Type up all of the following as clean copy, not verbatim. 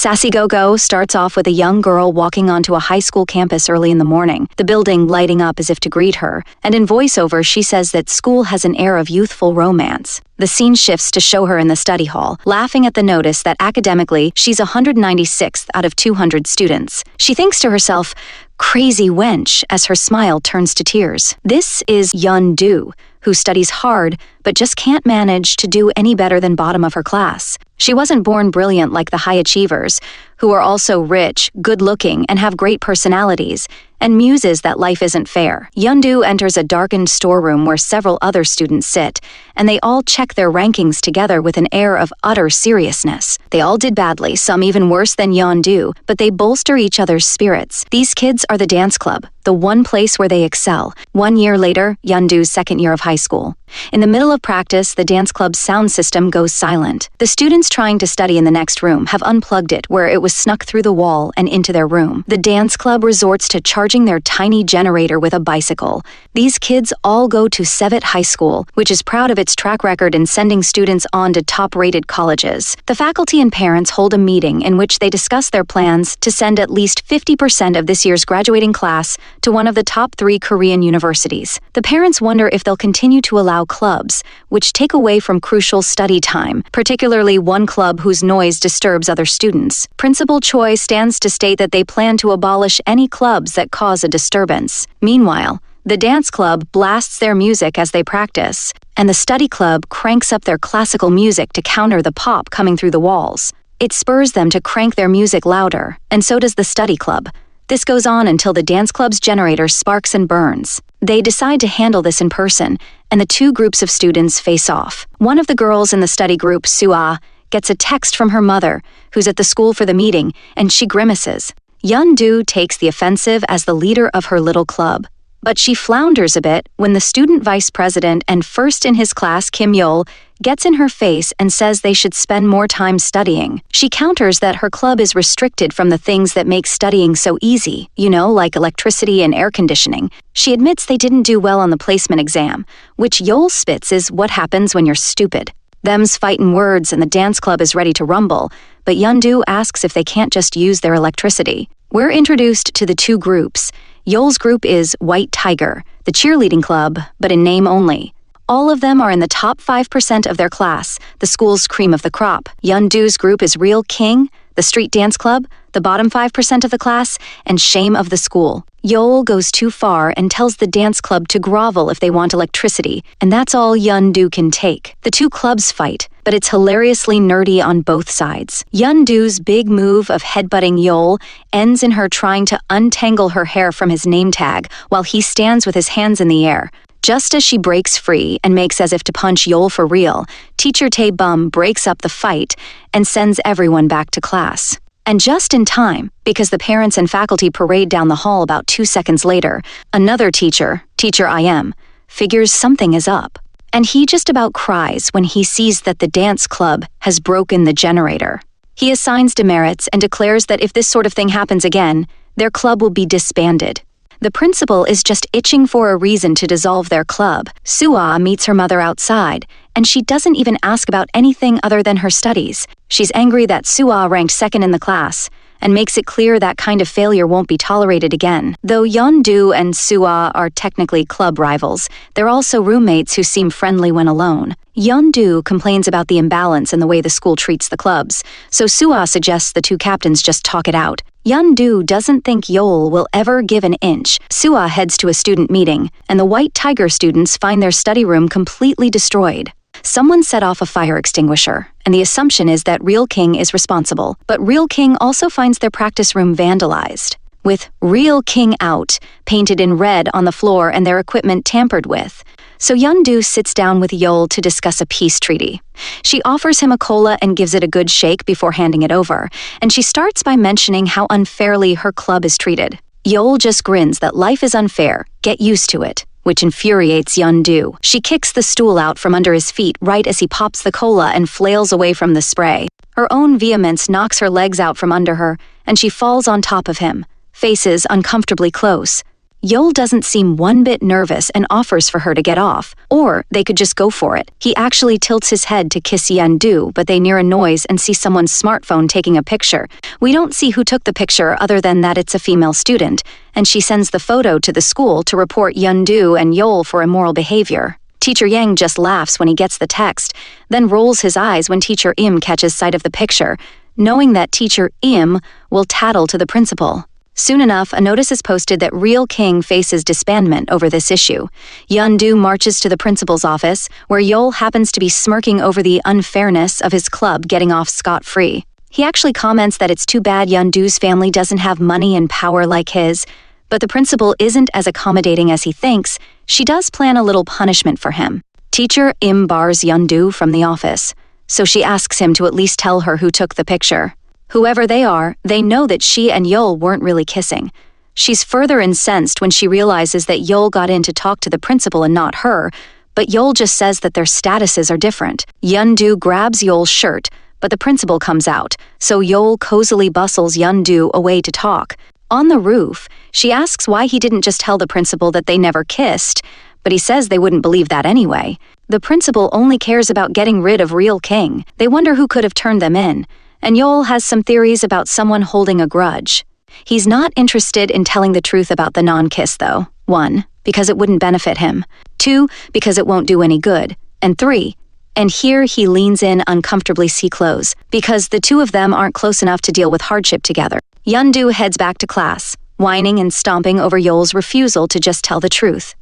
Sassy Go-Go starts off with a young girl walking onto a high school campus early in the morning, the building lighting up as if to greet her, and in voiceover she says that school has an air of youthful romance. The scene shifts to show her in the study hall, laughing at the notice that academically she's 196th out of 200 students. She thinks to herself, "Crazy wench," as her smile turns to tears. This is Yeon-do, who studies hard but just can't manage to do any better than bottom of her class. She wasn't born brilliant like the high achievers, who are also rich, good-looking, and have great personalities, and muses that life isn't fair. Yeon-do enters a darkened storeroom where several other students sit, and they all check their rankings together with an air of utter seriousness. They all did badly, some even worse than Yeon-do, but they bolster each other's spirits. These kids are the dance club, the one place where they excel. 1 year later, Yeon-do's second year of high school. In the middle of practice, the dance club's sound system goes silent. The students trying to study in the next room have unplugged it where it was snuck through the wall and into their room. The dance club resorts to charging their tiny generator with a bicycle. These kids all go to Sevet High School, which is proud of its track record in sending students on to top-rated colleges. The faculty and parents hold a meeting in which they discuss their plans to send at least 50% of this year's graduating class to one of the top 3 Korean universities. The parents wonder if they'll continue to allow clubs, which take away from crucial study time, particularly one club whose noise disturbs other students. Principal Choi stands to state that they plan to abolish any clubs that cause a disturbance. Meanwhile, the dance club blasts their music as they practice, and the study club cranks up their classical music to counter the pop coming through the walls. It spurs them to crank their music louder, and so does the study club. This goes on until the dance club's generator sparks and burns. They decide to handle this in person, and the 2 groups of students face off. One of the girls in the study group, Sua, gets a text from her mother, who's at the school for the meeting, and she grimaces. Yeon-do takes the offensive as the leader of her little club, but she flounders a bit when the student vice president and first in his class, Kim Yeol, gets in her face and says they should spend more time studying. She counters that her club is restricted from the things that make studying so easy, like electricity and air conditioning. She admits they didn't do well on the placement exam, which Yeol spits is what happens when you're stupid. Them's fightin' words and the dance club is ready to rumble, but Yeon-do asks if they can't just use their electricity. We're introduced to the 2 groups. Yeol's group is White Tiger, the cheerleading club, but in name only. All of them are in the top 5% of their class, the school's cream of the crop. Yeon-do's group is Real King, the street dance club, the bottom 5% of the class, and shame of the school. Yeol goes too far and tells the dance club to grovel if they want electricity, and that's all Yeon-do can take. The 2 clubs fight, but it's hilariously nerdy on both sides. Yeon-do's big move of headbutting Yeol ends in her trying to untangle her hair from his name tag while he stands with his hands in the air. Just as she breaks free and makes as if to punch Yeol for real, teacher Tae-bum breaks up the fight and sends everyone back to class. And just in time, because the parents and faculty parade down the hall about 2 seconds later, another teacher, Teacher I.M., figures something is up. And he just about cries when he sees that the dance club has broken the generator. He assigns demerits and declares that if this sort of thing happens again, their club will be disbanded. The principal is just itching for a reason to dissolve their club. Sua meets her mother outside, and she doesn't even ask about anything other than her studies. She's angry that Sua ranked 2nd in the class, and makes it clear that kind of failure won't be tolerated again. Though Yeon-do and Sua are technically club rivals, they're also roommates who seem friendly when alone. Yeon-do complains about the imbalance in the way the school treats the clubs, so Sua suggests the 2 captains just talk it out. Yeon-do doesn't think Yeol will ever give an inch. Sua heads to a student meeting, and the White Tiger students find their study room completely destroyed. Someone set off a fire extinguisher, and the assumption is that Real King is responsible. But Real King also finds their practice room vandalized, with Real King out painted in red on the floor and their equipment tampered with. So Yeon-do sits down with Yeol to discuss a peace treaty. She offers him a cola and gives it a good shake before handing it over, and she starts by mentioning how unfairly her club is treated. Yeol just grins that life is unfair, get used to it, which infuriates Yeon-do. She kicks the stool out from under his feet right as he pops the cola and flails away from the spray. Her own vehemence knocks her legs out from under her, and she falls on top of him, faces uncomfortably close. Yeol doesn't seem one bit nervous and offers for her to get off, or they could just go for it. He actually tilts his head to kiss Yeon-do, but they hear a noise and see someone's smartphone taking a picture. We don't see who took the picture other than that it's a female student, and she sends the photo to the school to report Yeon-do and Yeol for immoral behavior. Teacher Yang just laughs when he gets the text, then rolls his eyes when Teacher Im catches sight of the picture, knowing that Teacher Im will tattle to the principal. Soon enough, a notice is posted that Real King faces disbandment over this issue. Yeon-do marches to the principal's office, where Yeol happens to be smirking over the unfairness of his club getting off scot-free. He actually comments that it's too bad Yeon-do's family doesn't have money and power like his, but the principal isn't as accommodating as he thinks. She does plan a little punishment for him. Teacher Im bars Yeon-do from the office, so she asks him to at least tell her who took the picture. Whoever they are, they know that she and Yeol weren't really kissing. She's further incensed when she realizes that Yeol got in to talk to the principal and not her, but Yeol just says that their statuses are different. Yeon-do grabs Yeol's shirt, but the principal comes out, so Yeol cozily bustles Yeon-do away to talk. On the roof, she asks why he didn't just tell the principal that they never kissed, but he says they wouldn't believe that anyway. The principal only cares about getting rid of Real King. They wonder who could have turned them in. And Yeol has some theories about someone holding a grudge. He's not interested in telling the truth about the non-kiss, though. 1, because it wouldn't benefit him. 2, because it won't do any good. And 3, and here he leans in uncomfortably close, because the two of them aren't close enough to deal with hardship together. Yeon-do heads back to class, whining and stomping over Yeol's refusal to just tell the truth.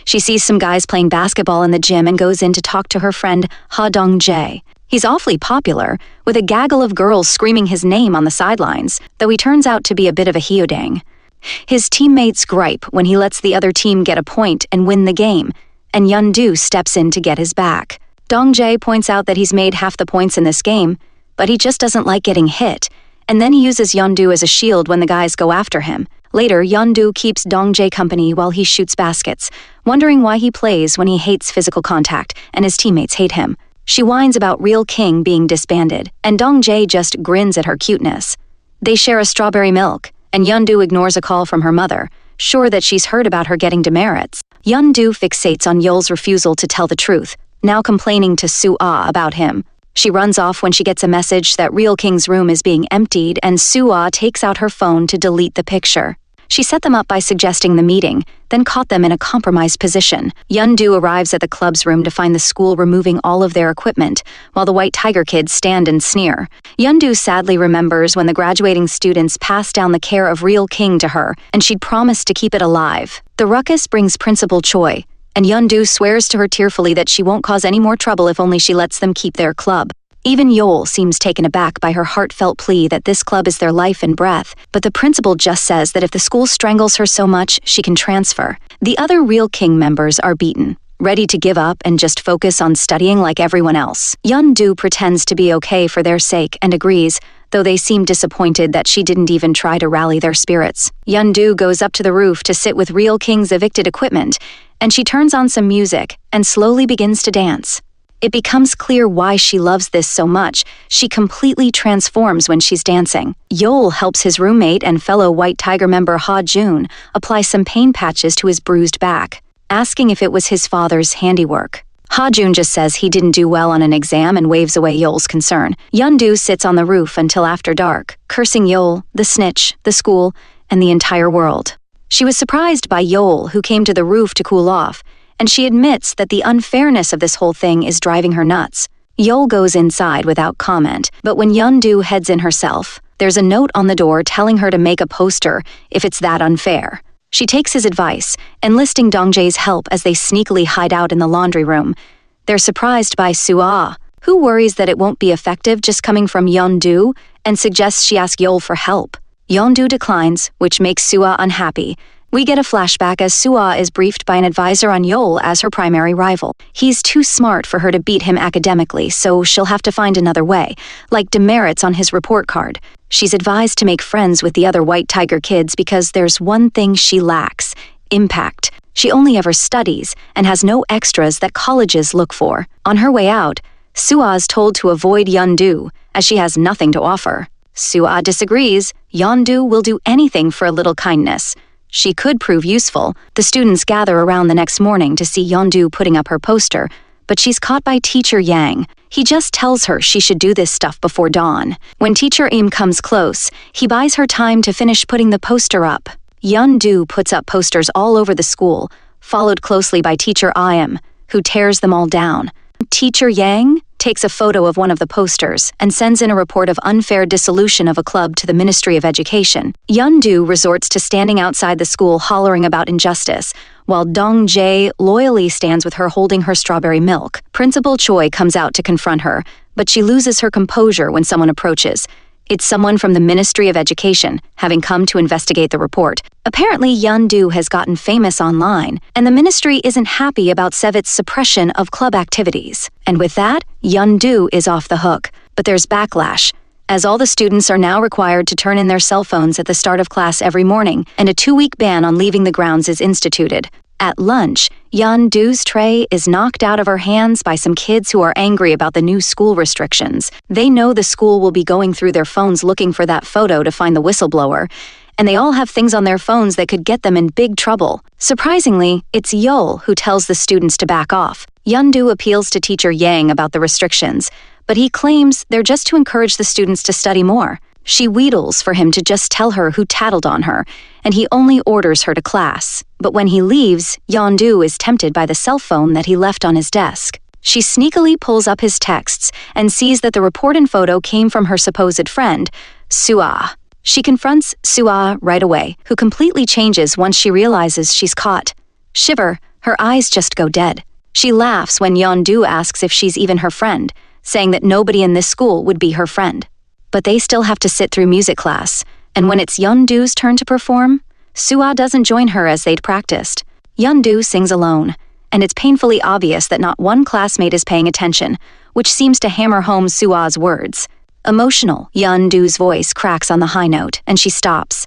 She sees some guys playing basketball in the gym and goes in to talk to her friend Ha Dong-jae. He's awfully popular, with a gaggle of girls screaming his name on the sidelines, though he turns out to be a bit of a hyodang. His teammates gripe when he lets the other team get a point and win the game, and Yeon-do steps in to get his back. Dong-jae points out that he's made half the points in this game, but he just doesn't like getting hit, and then he uses Yeon-do as a shield when the guys go after him. Later, Yeon-do keeps Dong-jae company while he shoots baskets, wondering why he plays when he hates physical contact and his teammates hate him. She whines about Real King being disbanded, and Dong-jae just grins at her cuteness. They share a strawberry milk, and Yeon-do ignores a call from her mother, sure that she's heard about her getting demerits. Yeon-do fixates on Yeol's refusal to tell the truth, now complaining to Soo-ah about him. She runs off when she gets a message that Real King's room is being emptied, and Soo-ah takes out her phone to delete the picture. She set them up by suggesting the meeting, then caught them in a compromised position. Yeon-do arrives at the club's room to find the school removing all of their equipment, while the White Tiger kids stand and sneer. Yeon-do sadly remembers when the graduating students passed down the care of Real King to her, and she'd promised to keep it alive. The ruckus brings Principal Choi, and Yeon-do swears to her tearfully that she won't cause any more trouble if only she lets them keep their club. Even Yeol seems taken aback by her heartfelt plea that this club is their life and breath, but the principal just says that if the school strangles her so much, she can transfer. The other Real King members are beaten, ready to give up and just focus on studying like everyone else. Yeon-do pretends to be okay for their sake and agrees, though they seem disappointed that she didn't even try to rally their spirits. Yeon-do goes up to the roof to sit with Real King's evicted equipment, and she turns on some music and slowly begins to dance. It becomes clear why she loves this so much. She completely transforms when she's dancing. Yeol helps his roommate and fellow White Tiger member Ha-jun apply some pain patches to his bruised back, asking if it was his father's handiwork. Ha-jun just says he didn't do well on an exam and waves away Yeol's concern. Yeon-do sits on the roof until after dark, cursing Yeol, the snitch, the school, and the entire world. She was surprised by Yeol, who came to the roof to cool off, and she admits that the unfairness of this whole thing is driving her nuts. Yeol goes inside without comment, but when Yeon-do heads in herself, there's a note on the door telling her to make a poster if it's that unfair. She takes his advice, enlisting Dong-jae's help as they sneakily hide out in the laundry room. They're surprised by Soo-ah, who worries that it won't be effective just coming from Yeon-do and suggests she ask Yeol for help. Yeon-do declines, which makes Soo-ah unhappy. We get a flashback as Soo-ah is briefed by an advisor on Yeol as her primary rival. He's too smart for her to beat him academically, so she'll have to find another way, like demerits on his report card. She's advised to make friends with the other White Tiger kids because there's one thing she lacks: impact. She only ever studies and has no extras that colleges look for. On her way out, Soo-ah is told to avoid Yeon-do, as she has nothing to offer. Soo-ah disagrees. Yeon-do will do anything for a little kindness. She could prove useful. The students gather around the next morning to see Yeondu putting up her poster, but she's caught by Teacher Yang. He just tells her she should do this stuff before dawn. When Teacher Im comes close, he buys her time to finish putting the poster up. Yeondu puts up posters all over the school, followed closely by Teacher Im, who tears them all down. Teacher Yang takes a photo of one of the posters and sends in a report of unfair dissolution of a club to the Ministry of Education. Yeondu resorts to standing outside the school hollering about injustice, while Dong Jae loyally stands with her holding her strawberry milk. Principal Choi comes out to confront her, but she loses her composure when someone approaches. It's someone from the Ministry of Education, having come to investigate the report. Apparently, Yeondu has gotten famous online, and the ministry isn't happy about Sevit's suppression of club activities. And with that, Yeondu is off the hook. But there's backlash, as all the students are now required to turn in their cell phones at the start of class every morning, and a 2-week ban on leaving the grounds is instituted. At lunch, Yeondu's tray is knocked out of her hands by some kids who are angry about the new school restrictions. They know the school will be going through their phones looking for that photo to find the whistleblower, and they all have things on their phones that could get them in big trouble. Surprisingly, it's Yeol who tells the students to back off. Yeondu appeals to Teacher Yang about the restrictions, but he claims they're just to encourage the students to study more. She wheedles for him to just tell her who tattled on her, and he only orders her to class. But when he leaves, Yeondu is tempted by the cell phone that he left on his desk. She sneakily pulls up his texts and sees that the report and photo came from her supposed friend, Sua. She confronts Sua right away, who completely changes once she realizes she's caught. Shiver, her eyes just go dead. She laughs when Yeondu asks if she's even her friend, saying that nobody in this school would be her friend. But they still have to sit through music class, and when it's Yeondu's turn to perform, Sua doesn't join her as they'd practiced. Yeondu sings alone, and it's painfully obvious that not one classmate is paying attention, which seems to hammer home Sua's words. Emotional, Yeondu's voice cracks on the high note, and she stops.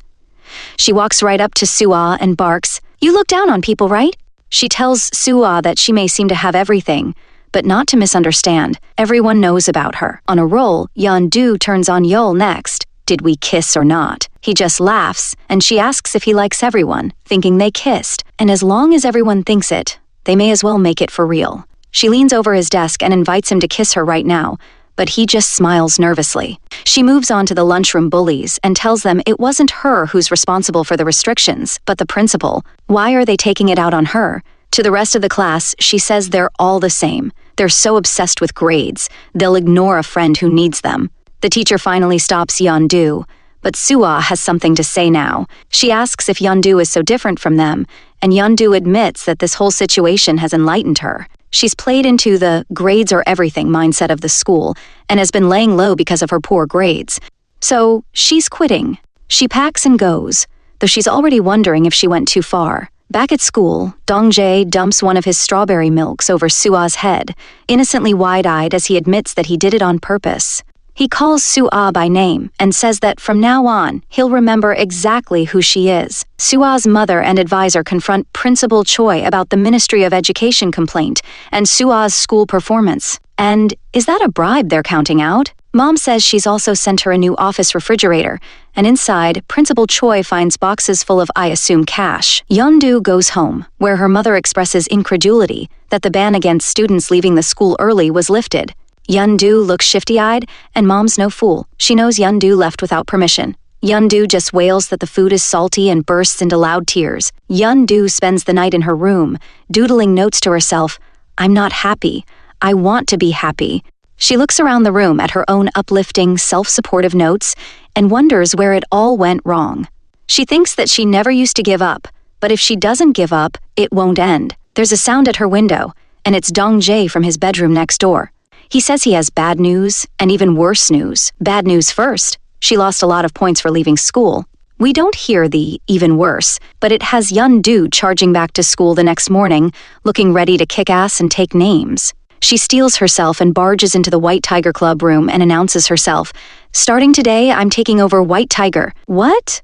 She walks right up to Sua and barks, "You look down on people, right?" She tells Sua that she may seem to have everything, but not to misunderstand. Everyone knows about her. On a roll, Yeondu turns on Yeol next. Did we kiss or not? He just laughs, and she asks if he likes everyone, thinking they kissed. And as long as everyone thinks it, they may as well make it for real. She leans over his desk and invites him to kiss her right now, but he just smiles nervously. She moves on to the lunchroom bullies and tells them it wasn't her who's responsible for the restrictions, but the principal. Why are they taking it out on her? To the rest of the class, she says they're all the same. They're so obsessed with grades, they'll ignore a friend who needs them. The teacher finally stops Yeondu, but Sua has something to say now. She asks if Yeondu is so different from them, and Yeondu admits that this whole situation has enlightened her. She's played into the grades are everything mindset of the school, and has been laying low because of her poor grades. So, she's quitting. She packs and goes, though she's already wondering if she went too far. Back at school, Dong Jae dumps one of his strawberry milks over Sua's head, innocently wide-eyed as he admits that he did it on purpose. He calls Sua by name and says that from now on, he'll remember exactly who she is. Sua's mother and advisor confront Principal Choi about the Ministry of Education complaint and Sua's school performance. And is that a bribe they're counting out? Mom says she's also sent her a new office refrigerator, and inside, Principal Choi finds boxes full of, I assume, cash. Yeondu goes home, where her mother expresses incredulity that the ban against students leaving the school early was lifted. Yeondu looks shifty-eyed, and Mom's no fool. She knows Yeondu left without permission. Yeondu just wails that the food is salty and bursts into loud tears. Yeondu spends the night in her room, doodling notes to herself, "I'm not happy. I want to be happy." She looks around the room at her own uplifting, self-supportive notes and wonders where it all went wrong. She thinks that she never used to give up, but if she doesn't give up, it won't end. There's a sound at her window, and it's Dong Jae from his bedroom next door. He says he has bad news, and even worse news. Bad news first. She lost a lot of points for leaving school. We don't hear the even worse, but it has Yeondu charging back to school the next morning, looking ready to kick ass and take names. She steels herself and barges into the White Tiger Club room and announces herself, "Starting today, I'm taking over White Tiger." What?